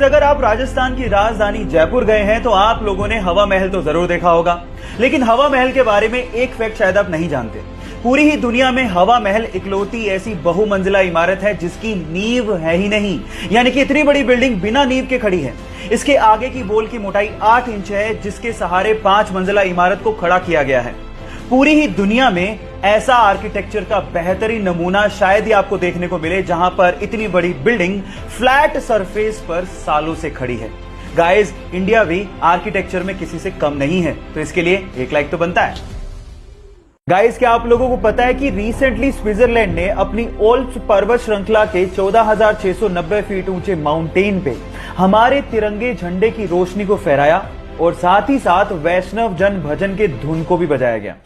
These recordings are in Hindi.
गाइज, अगर आप राजस्थान की राजधानी जयपुर गए हैं तो आप लोगों ने हवा महल तो जरूर देखा होगा, लेकिन हवा महल के बारे में एक फैक्ट शायद आप नहीं जानते। पूरी ही दुनिया में हवा महल इकलौती ऐसी बहुमंजिला इमारत है जिसकी नींव है ही नहीं, यानी कि इतनी बड़ी बिल्डिंग बिना नींव के खड़ी है। इसके आगे की बोल की मोटाई 8 इंच है, जिसके सहारे 5 मंजिला इमारत को खड़ा किया गया है। पूरी ही दुनिया में ऐसा आर्किटेक्चर का बेहतरीन नमूना शायद ही आपको देखने को मिले, जहां पर इतनी बड़ी बिल्डिंग फ्लैट सरफेस पर सालों से खड़ी है। गाइस, इंडिया भी आर्किटेक्चर में किसी से कम नहीं है, तो इसके लिए एक लाइक तो बनता है। गाइस, क्या आप लोगों को पता है कि रिसेंटली स्विट्जरलैंड ने अपनी ओल्प्स पर्वत श्रृंखला के 14,690 फीट ऊंचे माउंटेन पे हमारे तिरंगे झंडे की रोशनी को फहराया और साथ ही साथ वैष्णव जन भजन के धुन को भी बजाया गया।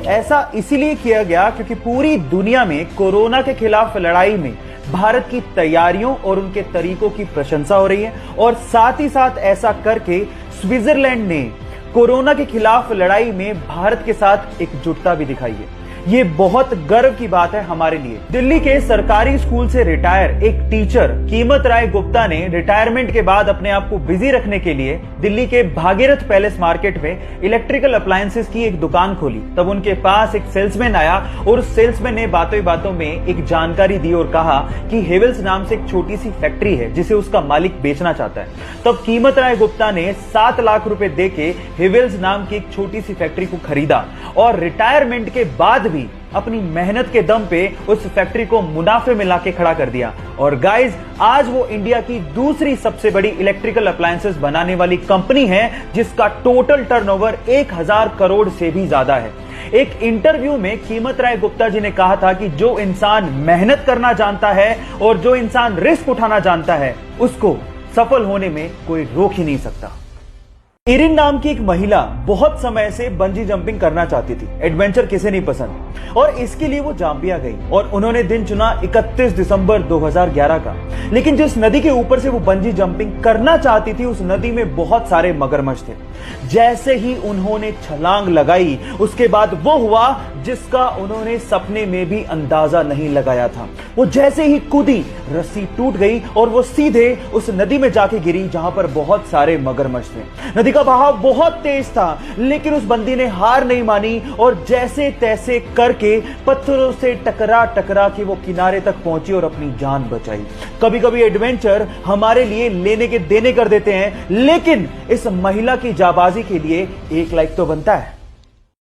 ऐसा इसीलिए किया गया क्योंकि पूरी दुनिया में कोरोना के खिलाफ लड़ाई में भारत की तैयारियों और उनके तरीकों की प्रशंसा हो रही है, और साथ ही साथ ऐसा करके स्विट्जरलैंड ने कोरोना के खिलाफ लड़ाई में भारत के साथ एकजुटता भी दिखाई है। ये बहुत गर्व की बात है हमारे लिए। दिल्ली के सरकारी स्कूल से रिटायर एक टीचर कीमत राय गुप्ता ने रिटायरमेंट के बाद अपने आप को बिजी रखने के लिए दिल्ली के भागीरथ पैलेस मार्केट में इलेक्ट्रिकल अप्लायंसेस की एक दुकान खोली। तब उनके पास एक सेल्समैन आया और उस सेल्समैन ने बातों ही बातों में एक जानकारी दी और कहा कि हेवेल्स नाम से एक छोटी सी फैक्ट्री है जिसे उसका मालिक बेचना चाहता है। तब कीमत राय गुप्ता ने 7 लाख रुपए देके हेवेल्स नाम की एक छोटी सी फैक्ट्री को खरीदा और रिटायरमेंट के बाद भी अपनी मेहनत के दम पे उस फैक्ट्री को मुनाफे में लाके खड़ा कर दिया। और गाइस, आज वो इंडिया की दूसरी सबसे बड़ी इलेक्ट्रिकल अप्लायंसेस बनाने वाली कंपनी है, जिसका टोटल टर्नओवर 1000 करोड़ से भी ज्यादा है। एक इंटरव्यू में कीमत राय गुप्ता जी ने कहा था कि जो इंसान मेहनत करना जानता है और जो इंसान रिस्क उठाना जानता है, उसको सफल होने में कोई रोक ही नहीं सकता। इरिन नाम की एक महिला बहुत समय से बंजी जंपिंग करना चाहती थी। एडवेंचर किसे नहीं पसंद, और इसके लिए वो जाम्बिया गई और उन्होंने दिन चुना 31 दिसंबर 2011 का। लेकिन जिस नदी के ऊपर से वो बंजी जंपिंग करना चाहती थी, उस नदी में बहुत सारे मगरमच्छ थे। जैसे ही उन्होंने छलांग लगाई, उसके बाद वो हुआ जिसका उन्होंने सपने में भी अंदाजा नहीं लगाया था। वो जैसे ही कूदी, रस्सी टूट गई और वो सीधे उस नदी में जाके गिरी जहां पर बहुत सारे मगरमच्छ थे। नदी का बहाव बहुत तेज था, लेकिन उस बंदी ने हार नहीं मानी और जैसे तैसे करके पत्थरों से टकरा टकरा के वो किनारे तक पहुंची और अपनी जान बचाई। कभी कभी एडवेंचर हमारे लिए लेने के देने कर देते हैं, लेकिन इस महिला की जाबाजी के लिए एक लाइक तो बनता है।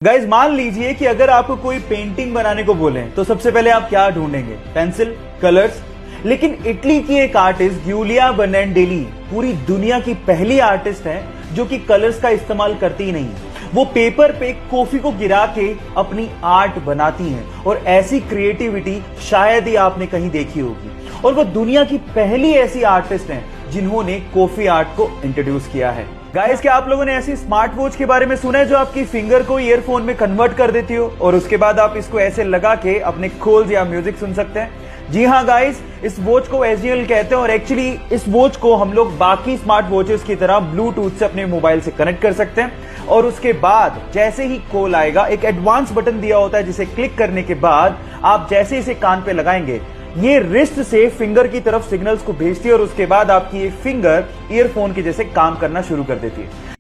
गाइज, मान लीजिए कि अगर आपको कोई पेंटिंग बनाने को बोले तो सबसे पहले आप क्या ढूंढेंगे? Pencil, colours. लेकिन इटली की एक आर्टिस्ट गिउलिया बनाडेली पूरी दुनिया की पहली आर्टिस्ट है जो कि कलर्स का इस्तेमाल करती ही नहीं है। वो पेपर पे कॉफी को गिरा के अपनी आर्ट बनाती हैं, और ऐसी क्रिएटिविटी शायद ही आपने कहीं देखी होगी। और वो दुनिया की पहली ऐसी आर्टिस्ट हैं जिन्होंने कॉफी आर्ट को इंट्रोड्यूस किया है। गाइस, क्या आप लोगों ने ऐसी स्मार्ट वॉच के बारे में सुना है जो आपकी फिंगर को ईयरफोन में कन्वर्ट कर देती हो और उसके बाद आप इसको ऐसे लगा के अपने खोल्स या म्यूजिक सुन सकते हैं? जी हाँ गाइस, इस वॉच को एसजीएल कहते हैं, और एक्चुअली इस वॉच को हम लोग बाकी स्मार्ट वॉचेस की तरह ब्लूटूथ से अपने मोबाइल से कनेक्ट कर सकते हैं। और उसके बाद जैसे ही कॉल आएगा, एक एडवांस बटन दिया होता है जिसे क्लिक करने के बाद आप जैसे इसे कान पे लगाएंगे, ये रिस्ट से फिंगर की तरफ सिग्नल्स को भेजती है और उसके बाद आपकी ये फिंगर ईयरफोन के जैसे काम करना शुरू कर देती है।